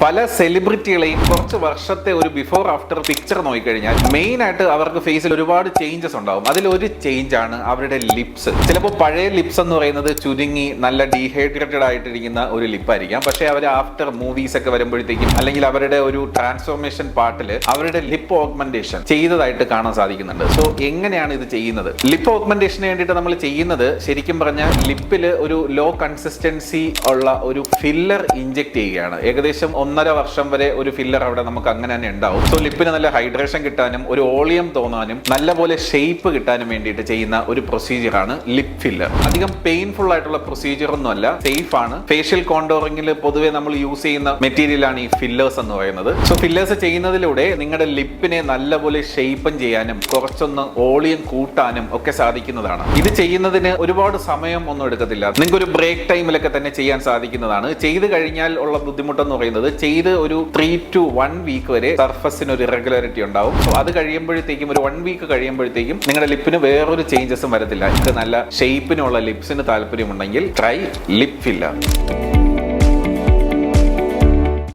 പല സെലിബ്രിറ്റികളെയും കുറച്ച് വർഷത്തെ ഒരു ബിഫോർ ആഫ്റ്റർ പിക്ചർ നോക്കിക്കഴിഞ്ഞാൽ മെയിൻ ആയിട്ട് അവർക്ക് ഫേസിൽ ഒരുപാട് ചേഞ്ചസ് ഉണ്ടാവും. അതിലൊരു ചേഞ്ച് ആണ് അവരുടെ ലിപ്സ്. ചിലപ്പോൾ പഴയ ലിപ്സ് എന്ന് പറയുന്നത് ചുരുങ്ങി നല്ല ഡീഹൈഡ്രേറ്റഡ് ആയിട്ടിരിക്കുന്ന ഒരു ലിപ്പായിരിക്കാം. പക്ഷേ അവർ ആഫ്റ്റർ മൂവീസ് ഒക്കെ വരുമ്പോഴത്തേക്കും അല്ലെങ്കിൽ അവരുടെ ഒരു ട്രാൻസ്ഫോർമേഷൻ പാർട്ടിൽ അവരുടെ ലിപ്പ് ഓഗ്മെന്റേഷൻ ചെയ്തതായിട്ട് കാണാൻ സാധിക്കുന്നുണ്ട്. സോ എങ്ങനെയാണ് ഇത് ചെയ്യുന്നത്? ലിപ്പ് ഓഗ്മെന്റേഷന് വേണ്ടിയിട്ട് നമ്മൾ ചെയ്യുന്നത് ശരിക്കും പറഞ്ഞാൽ ലിപ്പിൽ ഒരു ലോ കൺസിസ്റ്റൻസി ഉള്ള ഒരു ഫില്ലർ ഇഞ്ചെക്ട് ചെയ്യുകയാണ്. ഏകദേശം 1.5 വർഷം വരെ ഒരു ഫില്ലർ അവിടെ നമുക്ക് അങ്ങനെ തന്നെ ഉണ്ടാവും. സോ ലിപ്പിന് നല്ല ഹൈഡ്രേഷൻ കിട്ടാനും ഒരു ഓളിയം തോന്നാനും നല്ലപോലെ ഷേപ്പ് കിട്ടാനും വേണ്ടിയിട്ട് ചെയ്യുന്ന ഒരു പ്രൊസീജിയറാണ് ലിപ് ഫില്ലർ. അധികം പെയിൻഫുൾ ആയിട്ടുള്ള പ്രൊസീജിയർ ഒന്നും അല്ല, സേഫ് ആണ്. ഫേഷ്യൽ കോണ്ടോറിംഗിൽ പൊതുവെ നമ്മൾ യൂസ് ചെയ്യുന്ന മെറ്റീരിയൽ ആണ് ഈ ഫില്ലേഴ്സ് എന്ന് പറയുന്നത്. സോ ഫില്ലേഴ്സ് ചെയ്യുന്നതിലൂടെ നിങ്ങളുടെ ലിപ്പിനെ നല്ലപോലെ ഷേപ്പൻ ചെയ്യാനും കുറച്ചൊന്ന് ഓളിയം കൂട്ടാനും ഒക്കെ സാധിക്കുന്നതാണ്. ഇത് ചെയ്യുന്നതിന് ഒരുപാട് സമയം ഒന്നും എടുക്കത്തില്ല. നിങ്ങൾക്ക് ഒരു ബ്രേക്ക് ടൈമിലൊക്കെ തന്നെ ചെയ്യാൻ സാധിക്കുന്നതാണ്. ചെയ്ത് കഴിഞ്ഞാൽ ഉള്ള ബുദ്ധിമുട്ടെന്ന് പറയുന്നത് ചെയ്ത് ഒരു 3 to 1 വീക്ക് വരെ സർഫസിന് ഒരു ഇറഗുലാരിറ്റി ഉണ്ടാവും. സോ അത് കഴിയുമ്പോഴത്തേക്കും ഒരു 1 വീക്ക് കഴിയുമ്പോഴത്തേക്കും നിങ്ങളുടെ ലിപ്പിന് വേറൊരു ചേഞ്ചസും വരത്തില്ല. ഇത് നല്ല ഷേപ്പിനുള്ള ലിപ്സിന് താല്പര്യമുണ്ടെങ്കിൽ ട്രൈ ലിപ് ഫില്ലർ.